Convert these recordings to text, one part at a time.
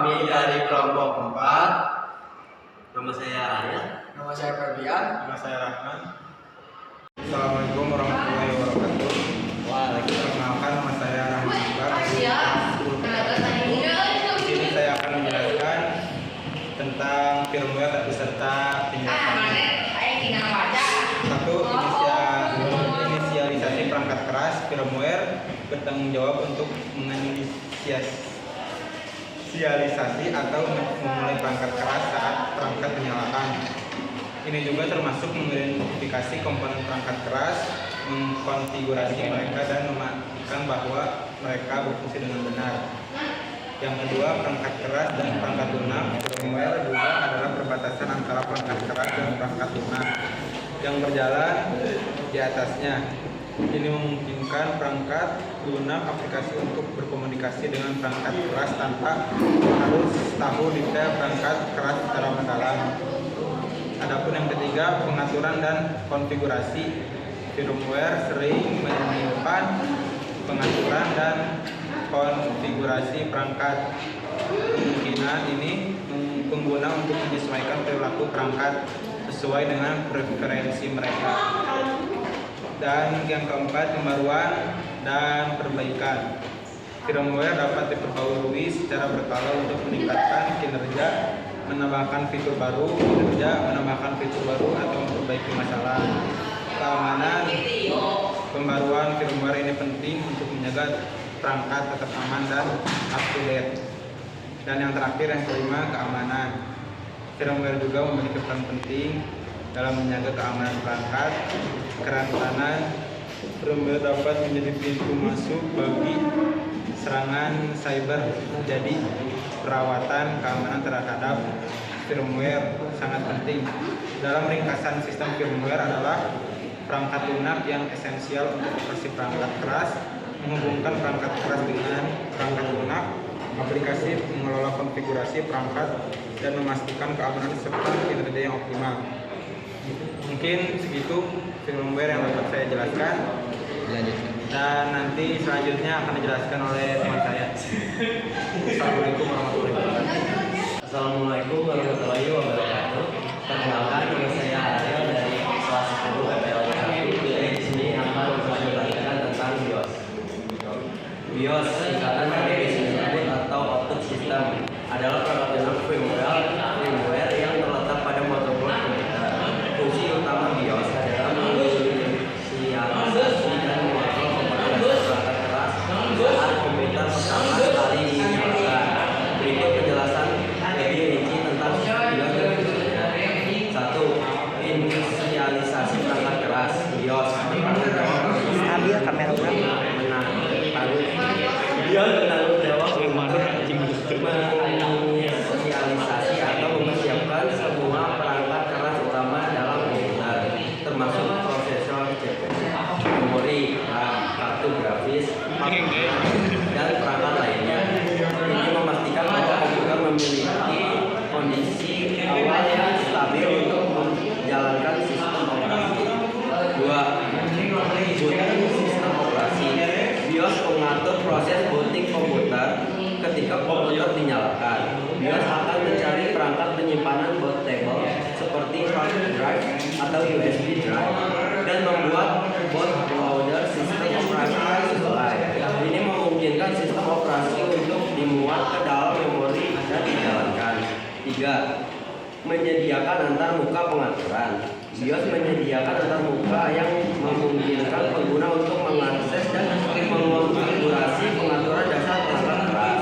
Kami dari kelompok 4. Nama saya Arya. Nama saya Ferdian. Nama saya Rahman. Assalamualaikum warahmatullahi wabarakatuh. Perkenalkan, nama saya Rahman Iqbal. Di sini saya akan menjelaskan tentang firmware beserta penjelasan. Satu, inisialisasi perangkat keras. Firmware bertanggung jawab untuk menginisialisasi atau memulai perangkat keras saat perangkat dinyalakan. Ini juga termasuk mengidentifikasi komponen perangkat keras, mengkonfigurasi mereka dan memastikan bahwa mereka berfungsi dengan benar. Yang kedua, perangkat keras dan perangkat lunak. Firmware juga adalah perbatasan antara perangkat keras dan perangkat lunak yang berjalan di atasnya. Ini memungkinkan perangkat lunak aplikasi untuk berkomunikasi dengan perangkat keras tanpa harus tahu detail perangkat keras secara mendalam. Adapun yang ketiga, pengaturan dan konfigurasi. Firmware sering menyimpan pengaturan dan konfigurasi perangkat. Kemungkinan ini pengguna untuk menyesuaikan perilaku perangkat sesuai dengan preferensi mereka. Dan yang keempat, pembaruan dan perbaikan. Firmware dapat diperbarui secara berkala untuk meningkatkan kinerja, menambahkan fitur baru, atau memperbaiki masalah. Keamanan. Pembaruan firmware ini penting untuk menjaga perangkat tetap aman dan up to date. Dan yang terakhir, yang kelima, keamanan. Firmware juga memiliki peran penting dalam menjaga keamanan perangkat. Kerentanan. Firmware dapat menjadi pintu masuk bagi serangan cyber. Jadi perawatan keamanan terhadap firmware sangat penting. Dalam ringkasan, sistem firmware adalah perangkat lunak yang esensial untuk operasi perangkat keras, menghubungkan perangkat keras dengan perangkat lunak, aplikasi mengelola konfigurasi perangkat, dan memastikan keamanan serta kinerja yang optimal. Mungkin segitu firmware yang dapat saya jelaskan. Dan nanti selanjutnya akan dijelaskan oleh teman saya. Assalamualaikum warahmatullahi wabarakatuh. Assalamualaikum warahmatullahi wabarakatuh. Perkenalkan, nama saya Arya dari kelas 10 PPL 1. Di sini akan menjelaskan tentang BIOS. BIOS singkatan dari Business Input atau Output System adalah perangkat lunak firmware yang terletak pada motherboard komputer. Fungsi utama BIOS adalah menginisialisasi dan mengontrol komponen perangkat keras saat komputer pertama kali dinyalakan. Berikut penjelasan lebih rinci tentang BIOS dan fungsinya. 1. Inisialisasi perangkat keras. BIOS bertanggung jawab menanggung jawab menginisialisasi atau mempersiapkan semua perangkat keras utama dalam komputer, termasuk prosesor, CPU, memori, RAM, kartu grafis, dan perangkat lainnya. Ini memastikan bahwa komputer memiliki kondisi awal yang stabil untuk menjalankan sistem operasi. 2. Booting sistem operasi. BIOS mengatur proses booting komputer ketika komputer dinyalakan. BIOS akan mencari perangkat penyimpanan bootable seperti hard drive atau USB drive dan membuat bootloader sistem operasi sesuai. Ini memungkinkan sistem operasi untuk dimuat ke dalam memori dan dijalankan. 3. Menyediakan antarmuka pengaturan. BIOS menyediakan antarmuka yang memungkinkan pengguna untuk mengakses dan mengonfigurasi pengaturan dasar perangkat keras.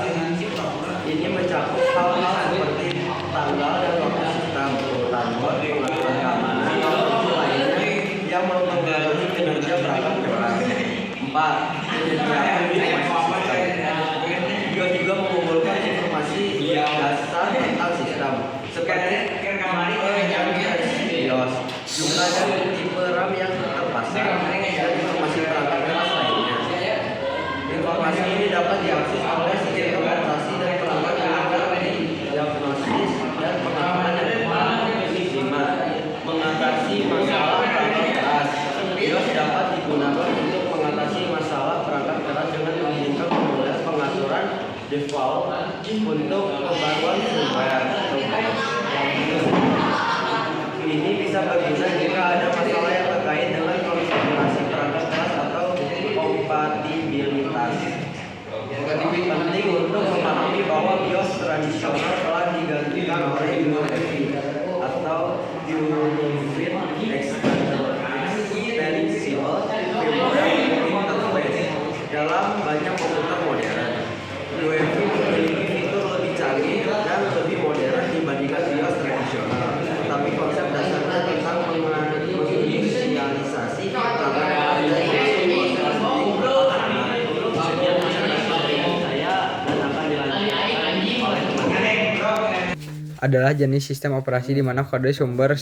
Ini mencakup hal-hal seperti tanggal dan waktu sistem, urutan boot, pengaturan keamanan, dan fungsi lainnya yang mempengaruhi kinerja perangkat keras. 4. Menyediakan informasi sistem. BIOS juga mengumpulkan informasi dasar tentang sistem seperti BIOS, jumlah dan tipe RAM yang terpasang, dan informasi perangkat keras lainnya. Informasi ini dapat diakses oleh sistem operasi dan perangkat dengan diagnosis dan pengamanan yang tepat. 5. Mengatasi masalah perangkat keras. BIOS dapat digunakan untuk mengatasi masalah perangkat keras dengan default untuk pembaruan firmware. Ini bisa berguna jika ada masalah yang terkait dengan konfigurasi perangkat keras atau kompatibilitas. Penting untuk memahami bahwa BIOS tradisional telah digantikan oleh UEFI atau Unified Extensible Firmware Interface dalam banyak komputer modern. UEFI memiliki fitur lebih canggih dan lebih modern dibandingkan BIOS tradisional, tetapi konsep dasarnya tentang menginisialisasi perangkat keras dan adalah jenis sistem operasi di mana kode sumber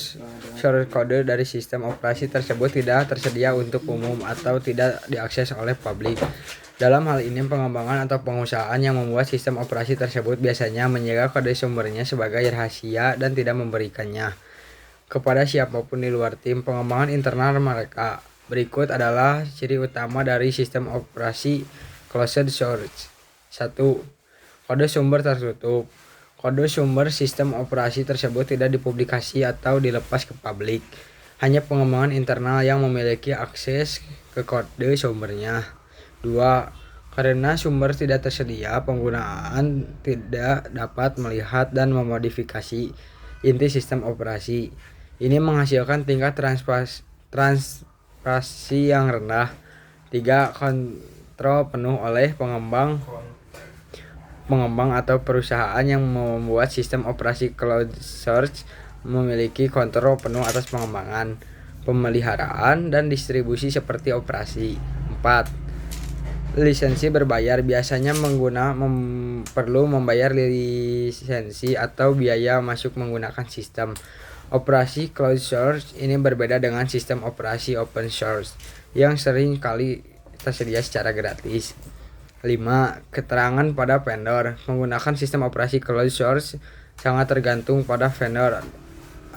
shortcode dari sistem operasi tersebut tidak tersedia untuk umum atau tidak diakses oleh publik. Dalam hal ini, pengembangan atau pengusahaan yang membuat sistem operasi tersebut biasanya menjaga kode sumbernya sebagai rahasia dan tidak memberikannya kepada siapapun di luar tim pengembangan internal mereka. Berikut adalah ciri utama dari sistem operasi closed source. 1. Kode sumber tertutup. Kode sumber sistem operasi tersebut tidak dipublikasi atau dilepas ke publik. Hanya pengembangan internal yang memiliki akses ke kode sumbernya. 2. Karena sumber tidak tersedia, penggunaan tidak dapat melihat dan memodifikasi inti sistem operasi. Ini menghasilkan tingkat transparansi yang rendah. 3. Kontrol penuh oleh pengembang atau perusahaan yang membuat sistem operasi closed source memiliki kontrol penuh atas pengembangan, pemeliharaan, dan distribusi seperti operasi. 4. Lisensi berbayar. Biasanya perlu membayar lisensi atau biaya masuk menggunakan sistem operasi closed source. Ini berbeda dengan sistem operasi open source yang sering kali tersedia secara gratis. 5. Keterangan pada vendor. Menggunakan sistem operasi closed source sangat tergantung pada vendor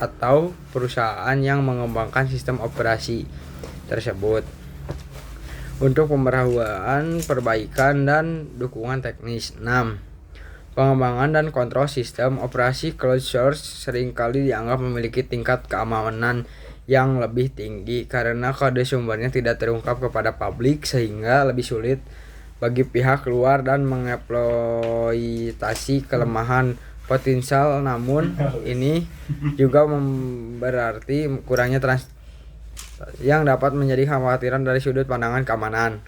atau perusahaan yang mengembangkan sistem operasi tersebut untuk pembaharuan, perbaikan, dan dukungan teknis. 6. Pengembangan dan kontrol sistem operasi closed source seringkali dianggap memiliki tingkat keamanan yang lebih tinggi karena kode sumbernya tidak terungkap kepada publik sehingga lebih sulit bagi pihak luar dan mengeksploitasi kelemahan potensial. Namun ini juga berarti kurangnya yang dapat menjadi khawatiran dari sudut pandangan keamanan.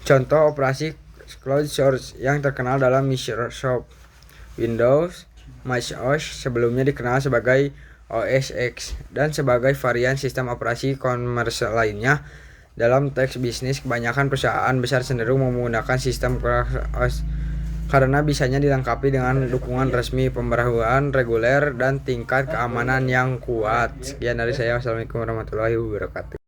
Contoh operasi closed source yang terkenal dalam Microsoft Windows, macOS sebelumnya dikenal sebagai OS X, dan sebagai varian sistem operasi komersial lainnya. Dalam teks bisnis, kebanyakan perusahaan besar cenderung menggunakan sistem closed karena bisanya dilengkapi dengan dukungan resmi, pembaharuan reguler, dan tingkat keamanan yang kuat. Sekian dari saya. Wassalamualaikum warahmatullahi wabarakatuh.